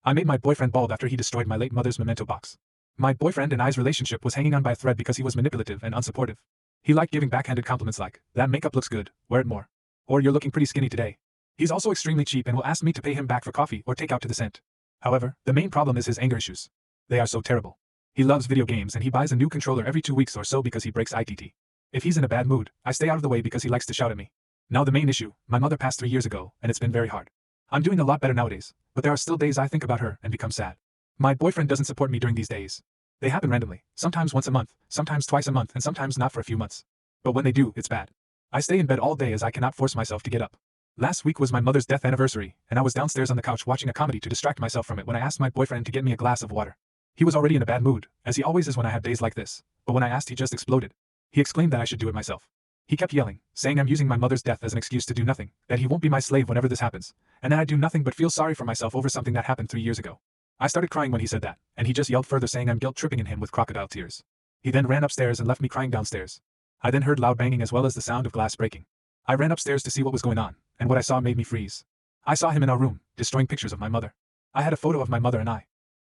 I made my boyfriend bald after he destroyed my late mother's Memento box. My boyfriend and I's relationship was hanging on by a thread because he was manipulative and unsupportive. He liked giving backhanded compliments like, "That makeup looks good, wear it more." Or, "You're looking pretty skinny today." He's also extremely cheap and will ask me to pay him back for coffee or take out to the cent. However, the main problem is his anger issues. They are so terrible. He loves video games and he buys a new controller every 2 weeks or so because he breaks ITT. If he's in a bad mood, I stay out of the way because he likes to shout at me. Now the main issue, my mother passed 3 years ago, and it's been very hard. I'm doing a lot better nowadays, but there are still days I think about her and become sad. My boyfriend doesn't support me during these days. They happen randomly, sometimes once a month, sometimes twice a month, and sometimes not for a few months. But when they do, it's bad. I stay in bed all day as I cannot force myself to get up. Last week was my mother's death anniversary, and I was downstairs on the couch watching a comedy to distract myself from it when I asked my boyfriend to get me a glass of water. He was already in a bad mood, as he always is when I have days like this, but when I asked he just exploded. He exclaimed that I should do it myself. He kept yelling, saying I'm using my mother's death as an excuse to do nothing, that he won't be my slave whenever this happens, and that I do nothing but feel sorry for myself over something that happened 3 years ago. I started crying when he said that, and he just yelled further saying I'm guilt-tripping in him with crocodile tears. He then ran upstairs and left me crying downstairs. I then heard loud banging as well as the sound of glass breaking. I ran upstairs to see what was going on, and what I saw made me freeze. I saw him in our room, destroying pictures of my mother. I had a photo of my mother and I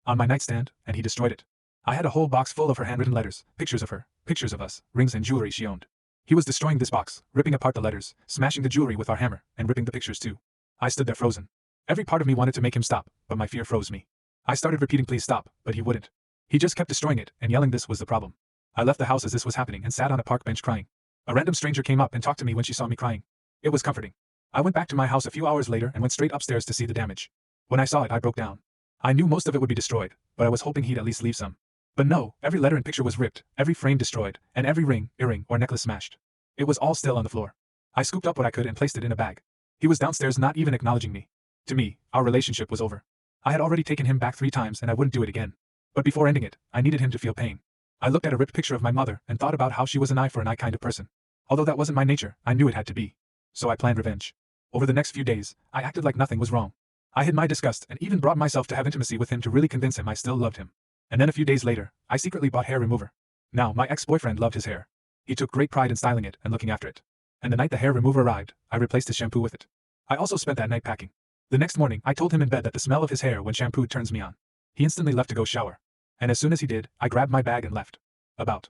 on my nightstand, and he destroyed it. I had a whole box full of her handwritten letters, pictures of her, pictures of us, rings and jewelry she owned. He was destroying this box, ripping apart the letters, smashing the jewelry with our hammer, and ripping the pictures too. I stood there frozen. Every part of me wanted to make him stop, but my fear froze me. I started repeating please stop, but he wouldn't. He just kept destroying it, and yelling this was the problem. I left the house as this was happening and sat on a park bench crying. A random stranger came up and talked to me when she saw me crying. It was comforting. I went back to my house a few hours later and went straight upstairs to see the damage. When I saw it, I broke down. I knew most of it would be destroyed, but I was hoping he'd at least leave some. But no, every letter and picture was ripped, every frame destroyed, and every ring, earring, or necklace smashed. It was all still on the floor. I scooped up what I could and placed it in a bag. He was downstairs not even acknowledging me. To me, our relationship was over. I had already taken him back 3 times and I wouldn't do it again. But before ending it, I needed him to feel pain. I looked at a ripped picture of my mother and thought about how she was an eye for an eye kind of person. Although that wasn't my nature, I knew it had to be. So I planned revenge. Over the next few days, I acted like nothing was wrong. I hid my disgust and even brought myself to have intimacy with him to really convince him I still loved him. And then a few days later, I secretly bought hair remover. Now, my ex-boyfriend loved his hair. He took great pride in styling it and looking after it. And the night the hair remover arrived, I replaced his shampoo with it. I also spent that night packing. The next morning, I told him in bed that the smell of his hair when shampooed turns me on. He instantly left to go shower. And as soon as he did, I grabbed my bag and left. About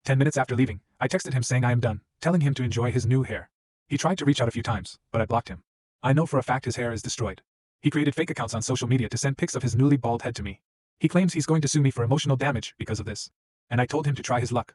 10 minutes after leaving, I texted him saying I am done, telling him to enjoy his new hair. He tried to reach out a few times, but I blocked him. I know for a fact his hair is destroyed. He created fake accounts on social media to send pics of his newly bald head to me. He claims he's going to sue me for emotional damage because of this. And I told him to try his luck.